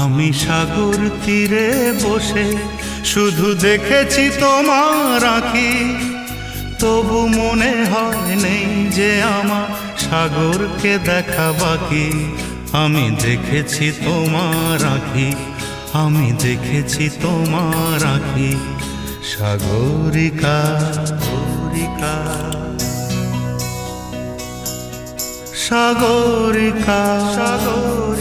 আমি সাগর তীরে বসে শুধু দেখেছি তোমার আঁখি, তবু মনে হয় নেই যে আমার সাগরকে দেখা বাকি। আমি দেখেছি তোমার আঁখি, আমি দেখেছি তোমার আঁখি। সাগরিকা সাগরিকা সাগরিকা সাগর